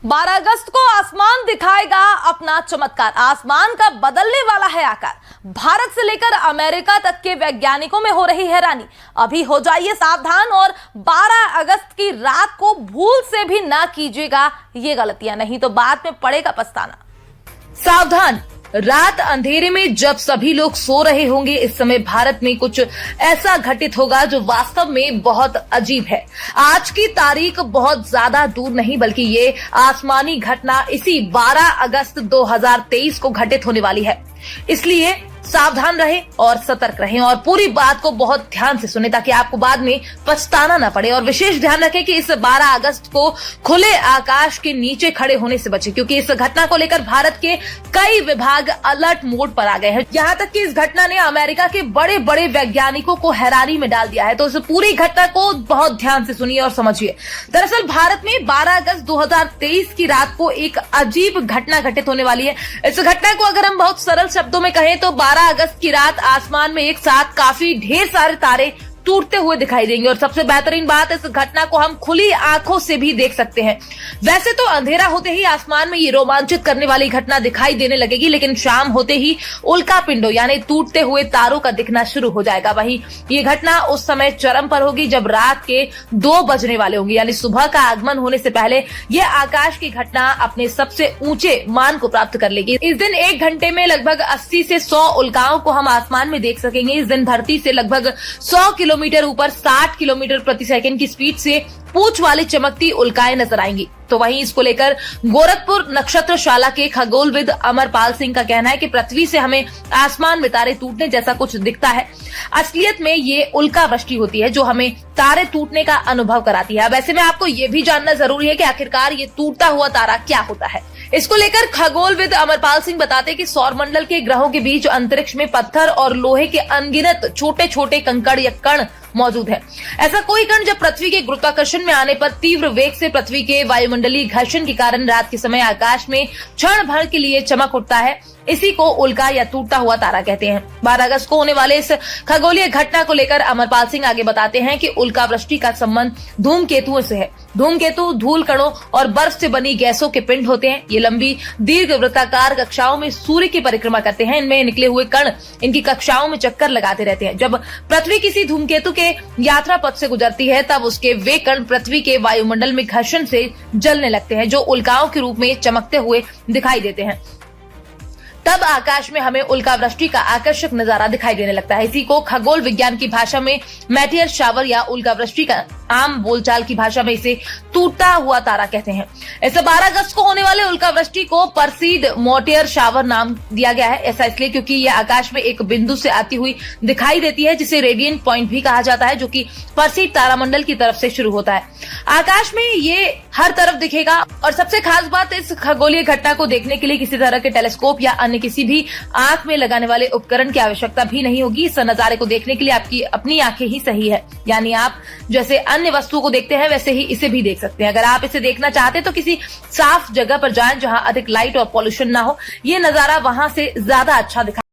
12 अगस्त को आसमान दिखाएगा अपना चमत्कार। आसमान का बदलने वाला है आकार। भारत से लेकर अमेरिका तक के वैज्ञानिकों में हो रही हैरानी। अभी हो जाइए सावधान और 12 अगस्त की रात को भूल से भी ना कीजिएगा ये गलतियां, नहीं तो बाद में पड़ेगा पछताना। सावधान, रात अंधेरे में जब सभी लोग सो रहे होंगे, इस समय भारत में कुछ ऐसा घटित होगा जो वास्तव में बहुत अजीब है। आज की तारीख बहुत ज्यादा दूर नहीं, बल्कि ये आसमानी घटना इसी 12 अगस्त 2023 को घटित होने वाली है। इसलिए सावधान रहें और सतर्क रहें और पूरी बात को बहुत ध्यान से सुने ताकि आपको बाद में पछताना न पड़े। और विशेष ध्यान रखें कि इस 12 अगस्त को खुले आकाश के नीचे खड़े होने से बचें, क्योंकि इस घटना को लेकर भारत के कई विभाग अलर्ट मोड पर आ गए हैं। यहाँ तक कि इस घटना ने अमेरिका के बड़े बड़े वैज्ञानिकों को हैरानी में डाल दिया है। तो इस पूरी घटना को बहुत ध्यान से सुनिए और समझिए। दरअसल भारत में 12 अगस्त 2023 की रात को एक अजीब घटना घटित होने वाली है। इस घटना को अगर हम बहुत सरल शब्दों में कहें तो 12 अगस्त की रात आसमान में एक साथ काफी ढेर सारे तारे टूटते हुए दिखाई देंगे। और सबसे बेहतरीन बात, इस घटना को हम खुली आंखों से भी देख सकते हैं। वैसे तो अंधेरा होते ही आसमान में ये रोमांचित करने वाली घटना दिखाई देने लगेगी, लेकिन शाम होते ही उल्का पिंडों यानी टूटते हुए तारों का दिखना शुरू हो जाएगा। वहीं ये घटना उस समय चरम पर होगी जब रात के 2 बजने वाले होंगे, यानी सुबह का आगमन होने से पहले ये आकाश की घटना अपने सबसे ऊंचे मान को प्राप्त कर लेगी। इस दिन 1 घंटे में लगभग 80 से 100 उल्काओं को हम आसमान में देख सकेंगे। इस दिन धरती से लगभग 100 किलोमीटर ऊपर 60 किलोमीटर प्रति सेकंड की स्पीड से पूंछ वाली चमकती उल्काएं नजर आएंगी। तो वहीं इसको लेकर गोरखपुर नक्षत्रशाला के खगोलविद अमरपाल सिंह का कहना है कि पृथ्वी से हमें आसमान में तारे टूटने जैसा कुछ दिखता है। असलियत में ये उल्का वृष्टि होती है जो हमें तारे टूटने का अनुभव कराती है। वैसे में आपको ये भी जानना जरूरी है कि आखिरकार ये टूटता हुआ तारा क्या होता है। इसको लेकर खगोलविद अमरपाल सिंह बताते हैं कि सौरमंडल के ग्रहों के बीच अंतरिक्ष में पत्थर और लोहे के अनगिनत छोटे छोटे कंकड़ या कण मौजूद है। ऐसा कोई कण जब पृथ्वी के गुरुत्वाकर्षण में आने पर तीव्र वेग से पृथ्वी के वायुमंडलीय घर्षण के कारण रात के समय आकाश में क्षण भर के लिए चमक उठता है, इसी को उल्का या टूटता हुआ तारा कहते हैं। 12 अगस्त को होने वाले इस खगोलीय घटना को लेकर अमरपाल सिंह आगे बताते हैं कि उल्का वृष्टि का संबंध धूमकेतुओं से है। धूमकेतु धूल कणों और बर्फ से बनी गैसों के पिंड होते हैं। ये लंबी दीर्घ वृत्ताकार कक्षाओं में सूर्य की परिक्रमा करते हैं। इनमें निकले हुए कण इनकी कक्षाओं में चक्कर लगाते रहते हैं। जब पृथ्वी किसी धूमकेतु के यात्रा पथ से गुजरती है तब उसके वे कण पृथ्वी के वायुमंडल में घर्षण से जलने लगते हैं, जो उल्काओं के रूप में चमकते हुए दिखाई देते हैं। तब आकाश में हमें उल्का वृष्टि का आकर्षक नजारा दिखाई देने लगता है। इसी को खगोल विज्ञान की भाषा में मेटियर शावर या उल्का वृष्टि का, आम बोलचाल की भाषा में इसे टूटता हुआ तारा कहते हैं। ऐसे 12 अगस्त को होने वाले उल्का वृष्टि को परसीड मोटियर शावर नाम दिया गया है। ऐसा इसलिए क्योंकि यह आकाश में एक बिंदु से आती हुई दिखाई देती है, जिसे रेडियंट पॉइंट भी कहा जाता है, जो कि परसीड तारामंडल की तरफ से शुरू होता है। आकाश में ये हर तरफ दिखेगा। और सबसे खास बात, इस खगोलीय घटना को देखने के लिए किसी तरह के टेलीस्कोप या अन्य किसी भी आंख में लगाने वाले उपकरण की आवश्यकता भी नहीं होगी। इस नजारे को देखने के लिए आपकी अपनी आंखें ही सही है, यानी आप जैसे अन्य वस्तुओं को देखते हैं वैसे ही इसे भी देख सकते हैं। अगर आप इसे देखना चाहते हैं तो किसी साफ जगह पर जाएं जहां अधिक लाइट और पॉल्यूशन ना हो। ये नजारा वहां से ज्यादा अच्छा दिखाई